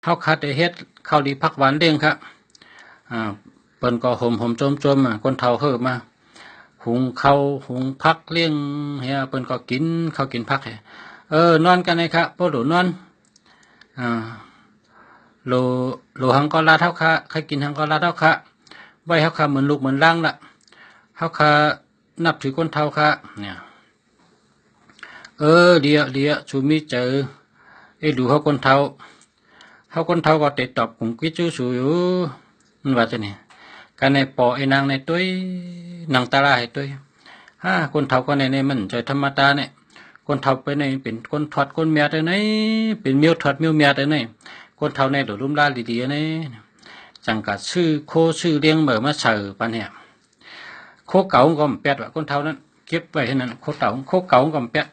เฮาคาได้เฮ็ดข้าวดีผักหวานเลี้ยงครับเปิ้นก็ห่มๆจมๆคนเฒ่าเฮิบมาหุงข้าวหุงผักเลี้ยงเฮียเปิ้นก็กินข้าวกินผักให้นอนกันเลยครับบ่หลูนอนอ่าโลโลหังก็ลาเท่าค่ะใครกินหังก็ลาเท่าค่ะไว้เฮาค่ะเหมือนลูกเหมือนล่างล่ะเฮาค่ะนับถือคนเฒ่าค่ะเนี่ยเดี๋ยวชูมีเจอดูเฮาคนเฒ่าก็ติดตอบผมกิจูสูอยู่มันว่าจะเนี่ยการในปอไอ้นางในตุ้ยนางตาลาให้ตุ้ยคนเฒ่าก็ในมันใจธรรมดาเนี่ยคนเฒ่าไปในเป็นคนถอดคนเมียได้ไหนเป็นเมียวถอดเมียวเมียได้ไหนคนเฒ่าในหลุมลาดีๆนี่จังกัดชื่อโคชื่อเลี้ยงเหมือมาเฉอปันเนี่ยโคเก่าก็แปดว่าคนเฒ่านั้นเก็บไว้ให้นั้นโคเก่าก็แปด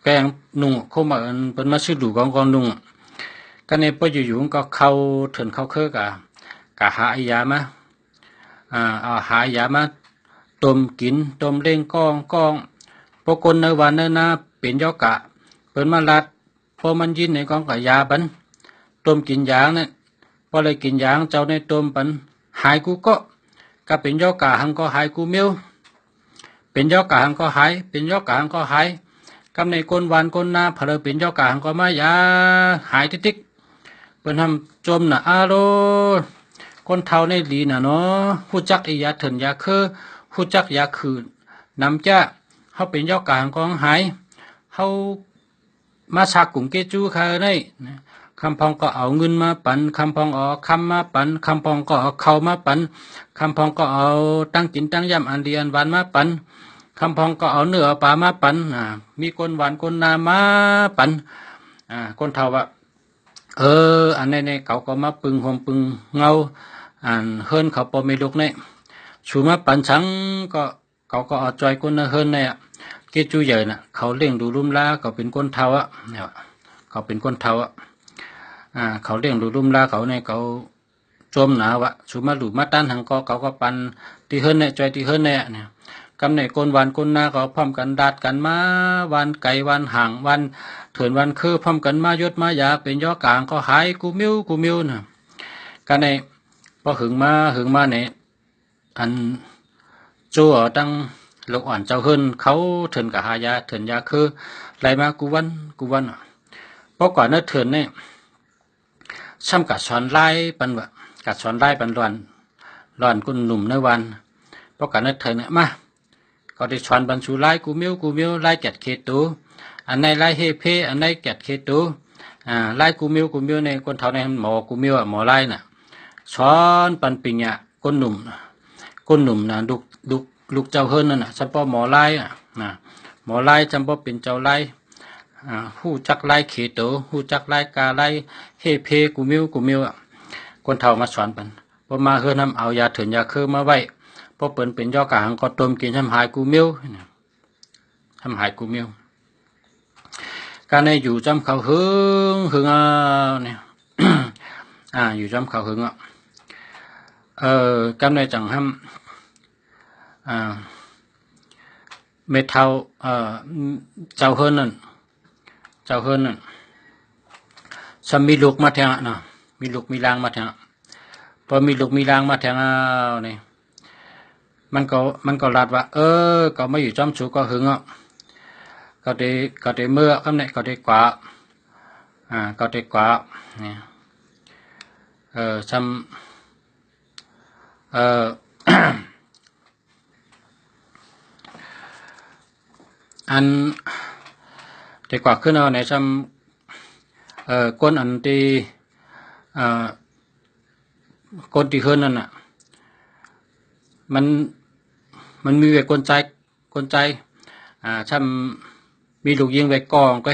แกงนุ่งโคมาเป็นมาชื่อดูกองนุ่งกันในพออยู่ๆก็เข้าถึงเข้าเครือกะหาอยามาเอาหายามาต้มกินต้มเล่งกองพวกคนในวันนั้นนะเป็นยอกะเป็นมาลัดพอมันยินในกองกับยาบันต้มกินยางนั่นพอเลยกินยางเจ้าในต้มปันหายกูก็เป็นยอกะหังก็หายกูเมียวเป็นยอกะหังก็หายเป็นยอกะหังก็หายกำในคนวันคนนาพอเลยเป็นยอกะหังก็มายาหายติ๊กเป็นทำจมน่ะอาโลคนเท่าในลีน่ะเนาะหูจักอียาเถินยาคือหูจักยาคืนนำจ้าเขาเป็นยอกะหังก็หายเขามาฉากกลุ่มเกจูค่ะได้คำพองก็เอาเงินมาปันคำพองเอาคำมาปันคำพองก็เอาเข้ามาปันคำพองก็เอาตั้งกินตั้งย่ำอันเดียนหวานมาปันคำพองก็เอาเนื้อปลามาปันมีคนหวานคนนามาปันคนเท่าว่าอันในเขาก็มาปึงหอมปึงเงาเฮิรนเขาปอไม่ลุกเนี่ยชูมาปันชังก็เขาก็เอาจอยคนเฮิรนเนี่ยเกจูใหญ่น่ะเขาเลี้ยงดูลุ่มลาเขาเป็นคนเท่าเนี่ยเขาเป็นคนเท่าเขาเลี้ยงดูลุ่มลาเขาเนี่ยเขาจมหนาวชูมาหลุดมาต้านหังก็เขาก็ปันที่เฮิรนเนี่ยจอยที่เฮิรนเนี่ยกำในคนวันคนนาเขาพร้อมกันดาดกันมาวันไก่วันห่างวันเถื่อนวันคือพร้อมกันมายศมายาเป็นย่อกลางก็หายกูมิ้วนะกันในพอหึงมาเนี่ยอันจั่วตั้งลูกอ่อนเจ้าเฮิรนเขาเถื่อนกับหายาเถื่อนยาคือไรมากูวันเพราะก่อนนั้นเถื่อนเนี่ยช่ำกัดสอนไล่ปันวะกัดสอนไล่ปันร้อนกุนหนุ่มในวันเพราะก่อนนั้นเถื่อนเนี่ยมาก็ได้ชวนบรรจุไล่กูมิ้วไล่แกดเคตูอันในไล่เฮเพอันในแกดเคตูไล่กูมิ้วในคนเท่าในหมอกูมิ้วหมอไล่น่ะช้อนปันปิงคนหนุ่มนะลูกเจ้าเฮิรนนั่นน่ะฉันป้อหมอไล่หมอไล่จำป้อเป็นเจ้าไล่หู้จักไล่เคตูหู้จักไล่กาไล่เฮเพกูมิ้วคนเท่ามาสอนปันพอมาเฮิรนำเอายาเถื่อนยาคือมาไว้พอเปิ่นเป็นย่อกะหังก็ต้มกินทำหายกูมิ้วการในอยู่จำเขาหึงเนี่ย อยู่จำเขาหึงกำในจังห้ำเมทัลเจ้าเฮิรนนั่นฉันมีลูกมาแทงนะมีลูกมีลางมาแทงพอมีลูกมีลางมาแทงเนี่ยมันก็ลาดว่าก็ไม่อยู่จอมชูก็หึงก็ได้เมื่อคำนี้ก็ได้กว่าเนี่ยอันได้กว่าขึ้นเอาในก้นอันที่ก้นที่ขึ้นนั่นน่ะมันมีไว้กลใจช่ำมีลูกยิงไว้กองก็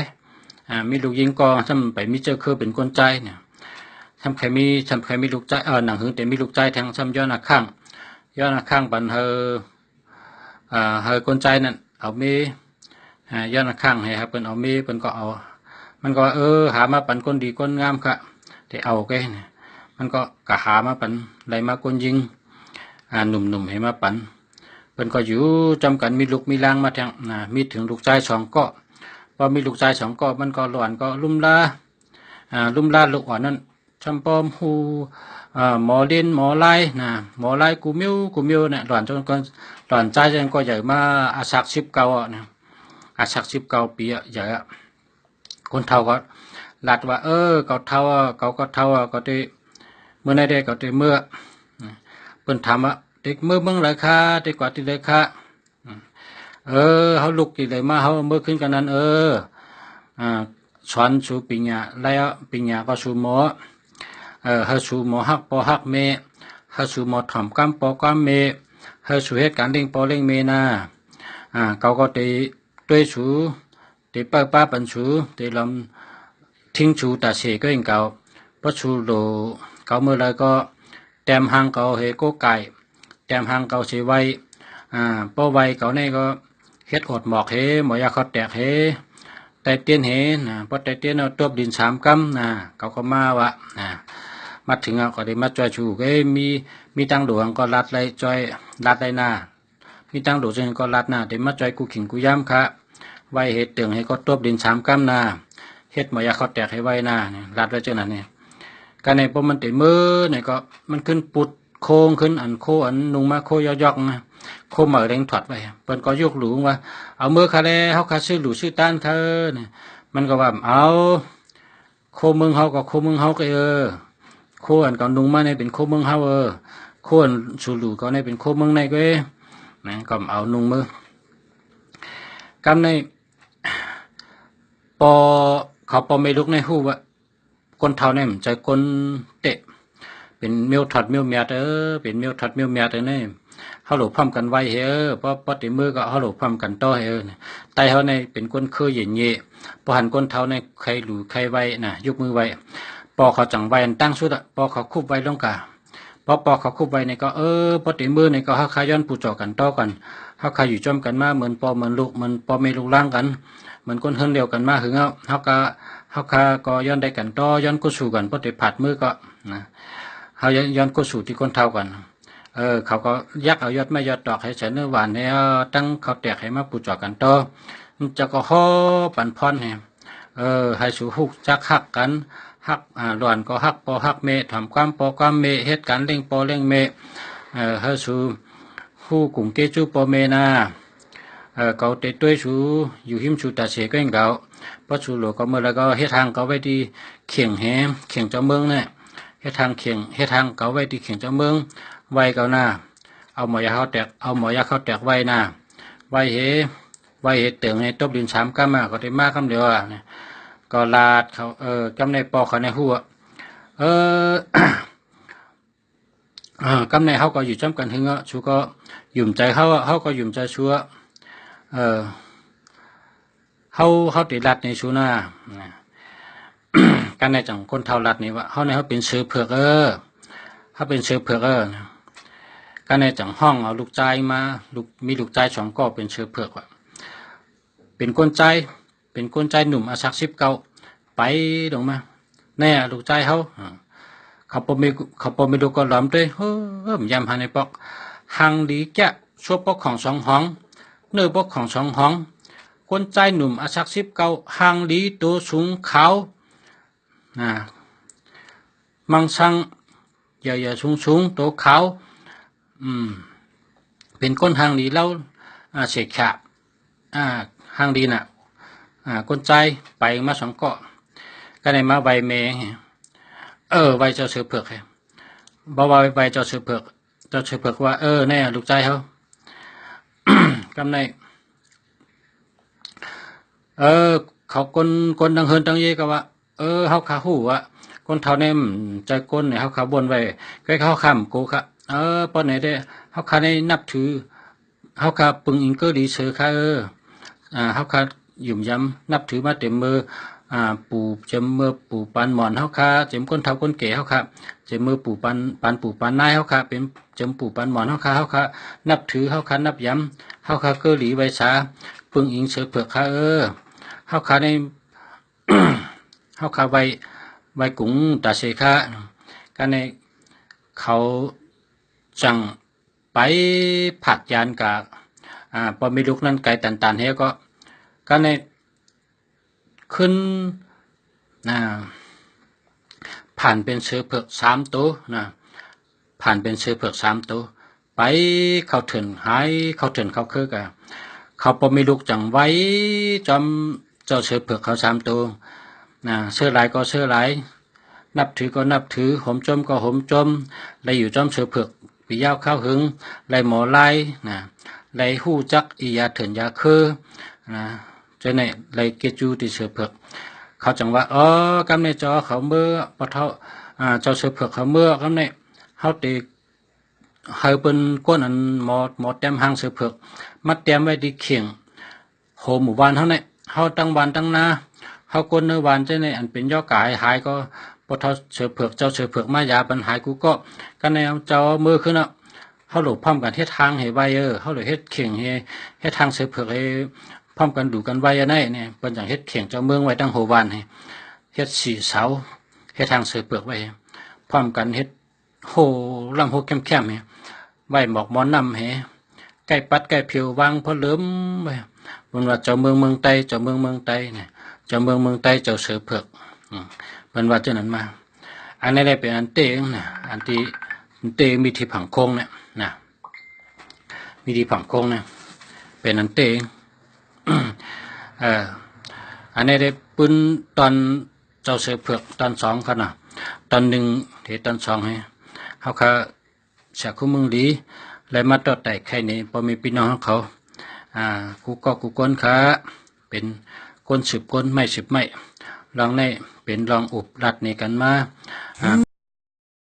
มีลูกยิงกองช่ำไปมีเจอคือเป็นกลใจเนี่ยช่ำใครมีลูกใจหนังหึงแต่มีลูกใจแทงช่ำย้อนหน้าข้างบันเฮอกลใจนั่นเอามีย้อนหน้าข้างให้ครับเป็นเอามีเป็นก็เอามันก็หามาปันคนดีคนงามค่ะแต่เอาแกเนี่ยมันก็กะหามาปันไรมาคนยิงหนุ่มให้มาปันเป็นก็อยู่จำกันมีลูกมีลางมาแทงมีถึงลูกชาย2 ก็พอมีลูกชาย2 ก็มันก็หลอนก็ลุ่มลา ลุ่มลาลูกอ่อนนั่นจำปอมหูหมอเล่นหมอไล่นะหมอไล่กูมิวเนี่ยหลอนจนก็หลอนใจจนก็ใหญ่มาอาศักสิบเก้านะอาศักสิบเก้าปีใหญ่คนเท่าก็ลัดว่าเขาเท่าเขาก็เท่าก็ได้เมื่อไหร่ได้ก็ได้เมื่อเพิ่นถามว่าเด็กเมื่อเมืองไรคะเด็กกว่าที่ไรคะเขาลุกกี่เลยมาเขาเมื่อขึ้นกันนั้นอ่าสอนสู่ปิญญาแล้วปิญญาก็สู่หมอเขาสู่หมอฮักปอฮักเมเขาสู่หมอถ่อมกัมปอกัมเมเขาสู่เหตุการณ์เล่งปอเล่งเมนาเขาก็ได้ด้วยสู่ได้เปิดป้าปันสู่ได้ลำทิ้งสู่ตาเสก็เองเขาเพราะสู่โลเขาเมื่อไรก็แต้มหางเขาเฮโกไก่แต้มหางเขาเสไว้ป้อไว้เขาเนี่ยก็เฮ็ดอดหมอกเฮหมอยาเขาแตกเฮแต่เตียนเฮนะพอแต่เตียนเอาตัวดินสามกำนะเขาก็มาว่ามาถึงก็ได้มาจอยชูมีตังหลวงก็รัดเลยจอยรัดเลยหน้ามีตังหลวงจึงก็รัดหน้าได้มาจอยกูขิงกูย้ำค่ะไว้เฮ็ดตึงให้ก็ตัวดินสามกำนะเฮ็ดหมอยาเขาแตกให้ไว้หน้ารัดไว้เจ้านั่นเนี่ยการในพอมันติมือเนี่ยก็มันขึ้นปุดโค้งขึ้นอันโคอันนุงมาโคยอกนะโคเหมือเร่งถอดไปเปิ้นก็ยกหลูว่าเอามือคาแลเฮาคาซื้อหลูซื้อต้านเขาเนี่ยมันก็ว่าเอาโคมึงเฮาก็โคมึงเฮาก็โคอันก็นุงมาในเป็นโคมึงเฮาโคอันสูหลูก็ในเป็นโคมึงในก็นะก็เอานุงมือกำในปอเขาปอไม่ลุกในหูว่าคนเท่าเนี่ยใจคนเตะเป็นเมียวถัดเมียวเมียเป็นเมียวถัดเมียวเมียเนี่ยเขาหลบพร้อมกันไว้เพราะปติมือก็เขาหลบพร้อมกันต่อไตเขาในเป็นคนเคยเย็นเย่พอหันคนเท่าในใครหลูใครไว้นะยกมือไว้ปอเขาจังไว้ตั้งสุดปอเขาคุบไว้ลงกาปอเขาคุบไว้ในก็ปติมือในก็เขาขย้อนปูจ่อกันต่อกันเขาขอยู่จอมกันมาเหมือนปอเหมือนลูกเหมือนปอไม่ลูกล่างกันเหมือนคนเฮิรนเดียวกันมาถึงเขาก็ย้อนได้กันต่อย้อนกุสู่กันปติผัดมือก็นะเขาย้อนกุสู่ที่คนเท่ากันเขาก็ยักเอายอดไม่ยอดดอกให้เฉยเนื้อหวานเนี่ยตั้งเขาแตกให้มาปูจ่อกันต่อจะก็ห่อปั่นพรให้สู่ฮุกจักหักกันหักหลวนก็หักปอหักเมทำความปอความเมเหตุการเล่งปอเล่งเมให้สู่ฮู้กุ่งเกจูปอเมนาเขาเตะด้วยสู่อยู่หิมสู่ตาเสก็เองเขาเพราะสู่หลวงก็เมื่อแล้วก็เฮ็ดทางเขาไว้ที่เขียงแหเขียงเจ้าเมืองเนี่ยเฮ็ดทางเขาไว้ที่เขียงเจ้าเมืองไว้เขาหน้าเอาหมอยาเขาแตกไว้หน้าไว้เฮเตืองให้ตบดินสามก้ามาก็ได้มากคำเดียวก็ลาดเขากำในปอเขาในหัวกำในเขาก็อยู่จำกันถึงชูก็หยุ่มใจเขาก็หยุ่มใจชัวเขาติดรัดในชูหน้าการในจังคนเท่ารัดนี่ว่าเขาในเขาเป็นเสือเผือกเขาเป็นเสือเผือกการในจังห้องเอาลูกใจมามีลูกใจ2ก็เป็นเสือเผือกว่าเป็นก้นใจหนุ่มอาศักสิบเก้าไปลงมาแน่ลูกใจเขาปไม่ดูก็หลอมด้วยยำหาในปอกหังดีแกะชั่วปอกของ2ห้องเนื้อปอกของ2ห้องก้นใจหนุ่มอาศักสิบเก้าหังดีตัวสูงขาวมังสังใหญ่ๆสูงตัวขาวเป็นก้นหังดีแล้วเสกขาหังดีน่ะก้นใจไปมา2เกาะก็ได้มาใบเมใบเจ้าเสือเผือกบ่ว่าใบเจ้าเสือเผือกว่าแน่ลูกใจเขากำในเขาคนดังเฮินดังเยก็ว่าเขาขาหูว่าคนเท่าเนี่ยใจก้นเนี่ยเขาขาบนไว้ก็เขาขำกูค่ะป้อนไหนได้เขาขาในนับถือเขาขาปึงอิงเกอร์ดีเสือค่ะเขาขาหยุ่มย้ำนับถือมาเต็มมือปู่เจมมือปู่ปันหมอนเฮาค่ะเจมก้นเท่าก้นเก๋เฮาค่ะเจมมือปู่ปันนายเฮาค่ะเป็นเจมปู่ปันหมอนเฮาค่ะนับถือเฮาค่ะนับย้ำเฮาค่ะเกอหลีไว้สาปึงอิงเสือเผือกค่ะเฮาค่ะใน เฮาค่ะไว้กุ๋งตาเสค่ะกันในเขาจังไปผัดยานกะพอมีลูกนั้นไก่ตันเฮก็ในขึ้น ผ่านเป็นเสือเผือก3 ตัวนะผ่านเป็นเสือเผือก3 ตัวไปเข้าถึงหายเข้าถึงเขาคือกะเขาปมีลูกจังไว้จอมเจ้าเสือเผือกเขา3 ตัวนะเสือหลายก็เสือหลายนับถือก็นับถือหมจมก็หมจมเลยอยู่จอมเสือเผือกปียาวข้าวหึงเลยหมอไล่นะเลยหู้จักอียาเถินยาคือนะเจ้าเนี่ยเลยเกจูติเสือเผือกเขาจังว่าอ๋อกำในจอเขาเมื่อปะเท่าเจ้าเสือเผือกเขาเมื่อกำในเขาตีเฮาเป็นก้นอันหมอเต็มหางเสือเผือกมัดเต็มไว้ที่เขียงโหหมู่บ้านเท่านี้เฮาตั้งวันตั้งนาเฮาก้นเนื้อวานเจ้าเนี่ยอันเป็นย่อกายหายก็ปะเท่าเสือเผือกเจ้าเสือเผือกมายาปัญหากูก็กันในเจ้ามือขึ้นอ่ะเฮาหลบพร้อมกันเฮ็ดทางให้ไวเฮาหลบเฮ็ดเขียงให้ทางเสือเผือกให้พร้อมกันดูกันไว้อันนี้เนี่ยเปิ้นจังเฮ็ดเขียงเจ้าเมืองไว้ตั้งโหวานให้เฮ็ด4 เสาเฮ็ดทางเสือเผือกไว้พร้อมกันเฮ็ดโหลำโหแคมๆไว้หมอกหมอนำให้ใกล้ปัดใกล้ผิววางพอเหลิมไว้บนว่าเจ้าเมืองไต้เจ้าเมืองไต้เนี่ยเจ้าเมืองไต้เจ้าเสือเผือกเพิ่นว่าจังนั้นมาอันนี้ได้เป็นอันเตงนะอันที่เตงมีที่ผังโคงเนี่ยนะมีที่ผังโคงเนี่ยเป็นอันเตงอันนี้ได้ปืนตอนเจ้าเสือเผือกตอน2เขานะตอน1ที่ตอน2ให้เฮาค่ะเสียคู่เมืองดีและมาต่อแต่ใครนี่พอมีพี่น้องของเขากูก็กูก้นขาเป็นก้นสืบก้นไม่สืบไม่ลองในเป็นลองอุบรัดในกันมา